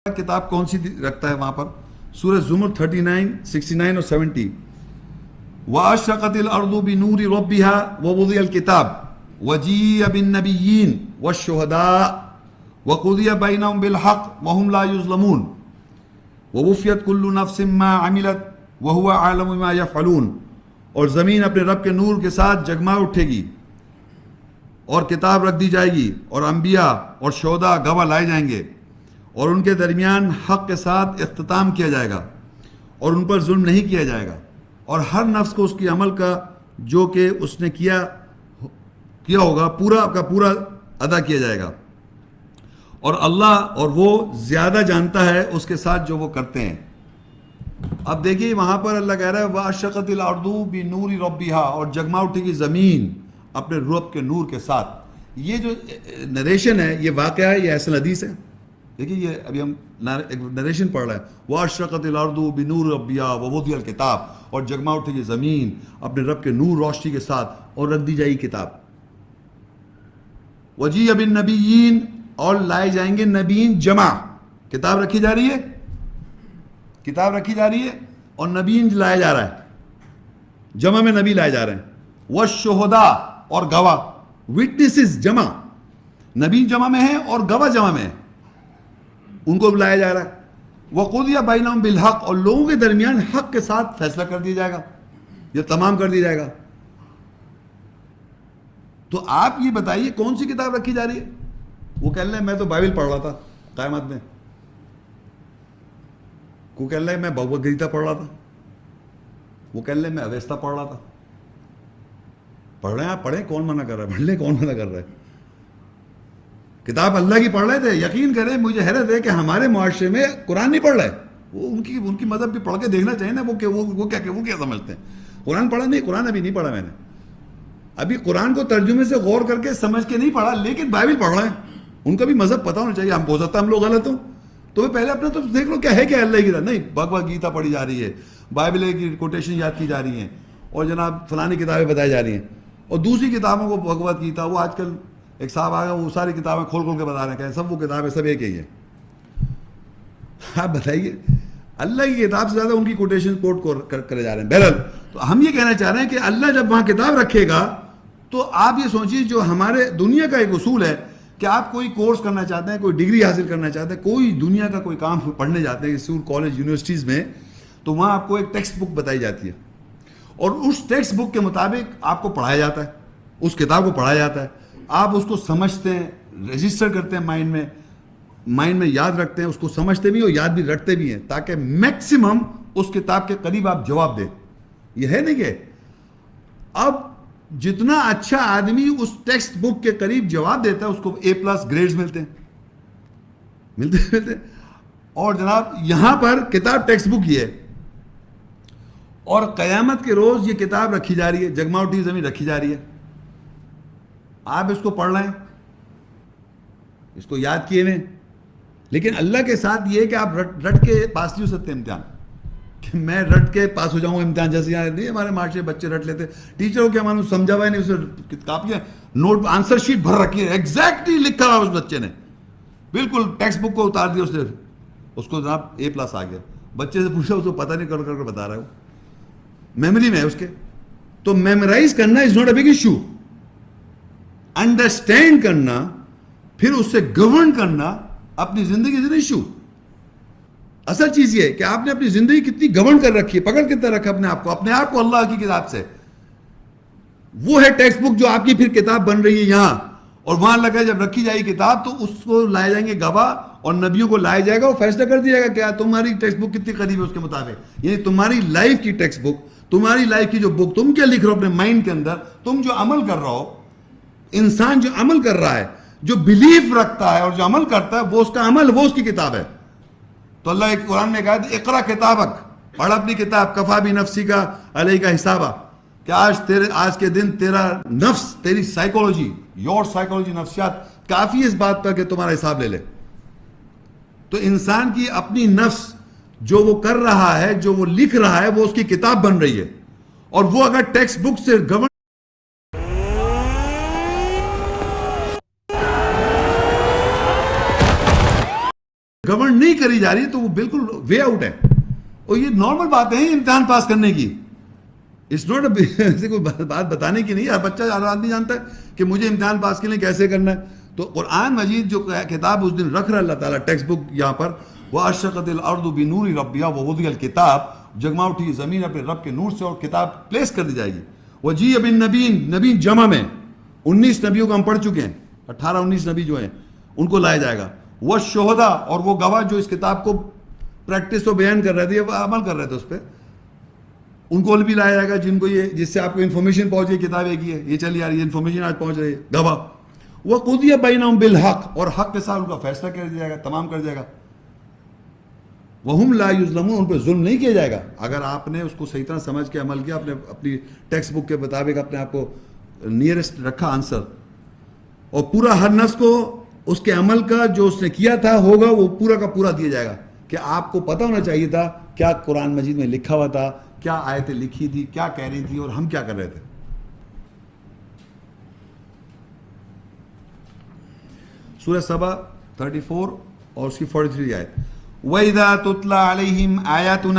کتاب کون سی رکھتا ہے وہاں پر؟ سورہ زمر 39 69 اور 70. وَأَشْرَقَتِ الْأَرْضُ بِنُورِ رَبِّهَا وَوُضِعَ الْكِتَابُ وَجِيءَ بِالنَّبِيِّينَ وَالشُّهَدَاءِ وَقُضِيَ بَيْنَهُم بِالْحَقِّ وَهُمْ لَا يُظْلَمُونَ وَوُفِّيَتْ كُلُّ نَفْسٍ مَّا عَمِلَتْ وَهُوَ أَعْلَمُ بِمَا يَفْعَلُونَ. اور زمین اپنے رب کے نور کے ساتھ جگما اٹھے گی اور کتاب رکھ دی جائے گی اور انبیاء اور شہداء گواہ لائے جائیں گے اور ان کے درمیان حق کے ساتھ اختتام کیا جائے گا اور ان پر ظلم نہیں کیا جائے گا اور ہر نفس کو اس کی عمل کا جو کہ اس نے کیا ہوگا پورا کا پورا ادا کیا جائے گا اور اللہ اور وہ زیادہ جانتا ہے اس کے ساتھ جو وہ کرتے ہیں. اب دیکھیے وہاں پر اللہ کہہ رہا ہے وَأَشْرَقَتِ الْأَرْضُ بِنُورِ رَبِّهَا اور جگما اٹھے گی زمین اپنے رب کے نور کے ساتھ. یہ جو نریشن ہے یہ واقعہ ہے، یہ اصل حدیث ہے. دیکھیے یہ ابھی ہم ایک نریشن پڑھ رہے ہیں وَأَشْرَقَتِ الْأَرْضُ بِنُورِ رَبِّهَا وَوُضِعَ الْكِتَابُ اور جگما اٹھے گی زمین اپنے رب کے نور روشنی کے ساتھ اور رکھ دی جائے گی کتاب. وَجِيءَ بِالنَّبِيِّينَ اور لائے جائیں گے نبیین جمع. کتاب رکھی جا رہی ہے، کتاب رکھی جا رہی ہے اور نبیین لایا جا رہا ہے، جمع میں نبی لائے جا رہے ہیں. وَالشُّهَدَاء اور گواہ، وٹنسز جمع، نبی جمع میں ہے اور گواہ جمع میں ہے، ان کو بلایا جا رہا ہے. وَقُضِيَ بَيْنَهُم بِالْحَقِّ اور لوگوں کے درمیان حق کے ساتھ فیصلہ کر دیا جائے گا، یہ تمام کر دیا جائے گا. تو آپ یہ بتائیے کون سی کتاب رکھی جا رہی ہے؟ وہ کہہ رہے ہیں میں تو بائبل پڑھ رہا تھا قیامت میں، وہ کہہ رہے ہیں میں بھگوت گیتا پڑھ رہا تھا، وہ کہہ رہے ہیں میں اویستا پڑھ رہا تھا. پڑھ رہے ہیں آپ، پڑھیں، کون منع کر رہا ہے؟ پڑھ لیں، کون منع کر رہا ہے؟ کتاب اللہ کی پڑھ رہے تھے. یقین کریں مجھے حیرت ہے کہ ہمارے معاشرے میں قرآن نہیں پڑھ رہے. وہ ان کی مذہب بھی پڑھ کے دیکھنا چاہیے نا، وہ کیا سمجھتے ہیں. قرآن پڑھا نہیں، قرآن ابھی نہیں پڑھا میں نے. ابھی قرآن کو ترجمے سے غور کر کے سمجھ کے نہیں پڑھا، لیکن بائبل پڑھ رہے ہیں. ان کا بھی مذہب پتہ ہونا چاہیے. ہم ہو سکتا ہے ہم لوگ غلط ہوں، تو پہلے اپنا تو دیکھ لو کیا ہے، کیا اللہ کی کتاب. نہیں، بھگوت گیتا پڑھی جا رہی ہے، بائبل کی کوٹیشن یاد کی جا رہی ہیں اور جناب فلانی کتابیں بتائی جا رہی ہیں. اور دوسری کتابوں کو بھگوت گیتا، وہ آج کل ایک صاحب آ گیا وہ ساری کتابیں کھول کے بتا رہے ہیں کہ سب وہ کتابیں سب ایک ہی ہیں. آپ بتائیے اللہ کی کتاب سے زیادہ ان کی کوٹیشن کوٹ کرے جا رہے ہیں. بہرحال تو ہم یہ کہنا چاہ رہے ہیں کہ اللہ جب وہاں کتاب رکھے گا تو آپ یہ سوچیے جو ہمارے دنیا کا ایک اصول ہے کہ آپ کوئی کورس کرنا چاہتے ہیں، کوئی ڈگری حاصل کرنا چاہتے ہیں، کوئی دنیا کا کوئی کام پڑھنے جاتے ہیں اسکول کالج یونیورسٹیز میں، تو وہاں آپ کو ایک ٹیکسٹ بک بتائی جاتی ہے اور اس ٹیکسٹ بک کے مطابق آپ کو پڑھایا جاتا ہے، اس کتاب کو پڑھایا جاتا ہے. آپ اس کو سمجھتے ہیں، رجسٹر کرتے ہیں مائنڈ میں یاد رکھتے ہیں، اس کو سمجھتے بھی اور یاد بھی رکھتے بھی ہیں تاکہ میکسیمم اس کتاب کے قریب آپ جواب دیں. یہ ہے نہیں کہ اب جتنا اچھا آدمی اس ٹیکسٹ بک کے قریب جواب دیتا ہے اس کو A+ گریڈز ملتے ہیں. اور جناب یہاں پر کتاب ٹیکسٹ بک یہ ہے اور قیامت کے روز یہ کتاب رکھی جا رہی ہے، جگما اٹھی زمین رکھی جا رہی ہے. آپ اس کو پڑھ رہے ہیں، اس کو یاد کیے ہوئے، لیکن اللہ کے ساتھ یہ ہے کہ آپ رٹ کے پاس نہیں ہو سکتے امتحان، کہ میں رٹ کے پاس ہو جاؤں امتحان. جیسے یہاں نہیں ہمارے معاشرے بچے رٹ لیتے، ٹیچر کو کیا معلوم سمجھا ہوا ہے نہیں، اسے کاپیاں نوٹ آنسر شیٹ بھر رکھی ہے، ایگزیکٹلی لکھا ہوا اس بچے نے، بالکل ٹیکسٹ بک کو اتار دیا اس کو جناب A+ آ گیا. بچے سے پوچھا اس کو پتہ نہیں کر کے بتا رہا ہے، وہ میموری میں ہے اس کے. تو میمورائز کرنا is not a big issue, understand کرنا پھر اس سے گورن کرنا اپنی زندگی سے ایشو. اصل چیز یہ ہے کہ آپ نے اپنی زندگی کتنی گورن کر رکھی ہے، پکڑ کتنا رکھا اپنے آپ کو اللہ کی کتاب سے. وہ ہے ٹیکسٹ بک جو آپ کی پھر کتاب بن رہی ہے یہاں. اور وہاں لگا جب رکھی جائے گی کتاب تو اس کو لائے جائیں گے گواہ اور نبیوں کو لایا جائے گا، وہ فیصلہ کر دیا جائے گا کہ تمہاری ٹیکسٹ بک کتنی قریب ہے اس کے مطابق. یعنی تمہاری لائف کی ٹیکسٹ بک، تمہاری لائف کی جو بک، تم کیا لکھ رہے ہو اپنے مائنڈ کے اندر، تم جو عمل کر رہا ہو، انسان جو عمل کر رہا ہے، جو بلیف رکھتا ہے اور جو عمل کرتا ہے، وہ اس کا عمل، وہ اس کی کتاب ہے. تو اللہ ایک قرآن میں کہا ہے اقرا کتابک، پڑھ اپنی کتاب، کفا بنفسی کا علیہ کا حسابہ، کہ آج کے دن تیرا نفس، تیری سائیکولوجی، یور سائیکولوجی، نفسیات کافی ہے اس بات پر کہ تمہارا حساب لے لے. تو انسان کی اپنی نفس جو وہ کر رہا ہے، جو وہ لکھ رہا ہے، وہ اس کی کتاب بن رہی ہے. اور وہ اگر ٹیکسٹ بک سے گورن گورن نہیں کری جا رہی تو وہ بالکل وے آؤٹ ہے. اور یہ نارمل بات ہے امتحان پاس کرنے کی. اٹس ناٹ ایسے کوئی بات بتانے کی نہیں. ہر بچہ ہر آدمی جانتا ہے کہ مجھے امتحان پاس کے لیے کیسے کرنا ہے. تو قرآن مجید جو کتاب اس دن رکھ رہا اللہ تعالیٰ ٹیکسٹ بک یہاں پر, وَأَشْرَقَتِ الْأَرْضُ بِنُورِ رَبِّهَا وَوُضِعَ الْكِتَابُ, جگما اٹھی زمین اپنے رب کے نور سے اور کتاب پلیس کر دی جائے گی. وَجِيءَ بِالنَّبِيِّينَ, نبی جمع میں 19 نبیوں کو ہم پڑھ چکے ہیں, 18-19 نبی جو ہیں ان کو لایا جائے گا. وَالشُّهَدَاء, اور وہ گواہ جو اس کتاب کو پریکٹس و بیان کر رہے تھے, وہ عمل کر رہے تھے اس پہ, ان کو بھی لایا جائے گا جن کو یہ جس سے آپ کو انفارمیشن پہنچ گئی کتاب ایک ہی ہے, یہ چلی آ رہی ہے انفارمیشن آج پہنچ رہی ہے, گواہ. وَقُضِيَ بَيْنَهُم بِالْحَقِّ, اور حق کے ساتھ ان کا فیصلہ کر دیا جائے گا, تمام کر دیا گا. وَهُمْ لَا يُظْلَمُونَ, ان پہ ظلم نہیں کیا جائے گا. اگر آپ نے اس کو صحیح طرح سمجھ کے عمل کیا, اپنی ٹیکسٹ بک کے مطابق اپنے آپ کو نیئرسٹ رکھا آنسر, اور پورا ہر نفس کو اس کے عمل کا جو اس نے کیا تھا ہوگا وہ پورا کا پورا دیا جائے گا. کہ آپ کو پتہ ہونا چاہیے تھا کیا قرآن مجید میں لکھا ہوا تھا, کیا آیتیں لکھی تھی, کیا کہہ رہی تھی, اور ہم کیا کر رہے تھے. سورہ سبا 34 اور اس کی 43 آیت. وَإِذَا تُتْلَى عَلَيْهِمْ آيَاتُنَا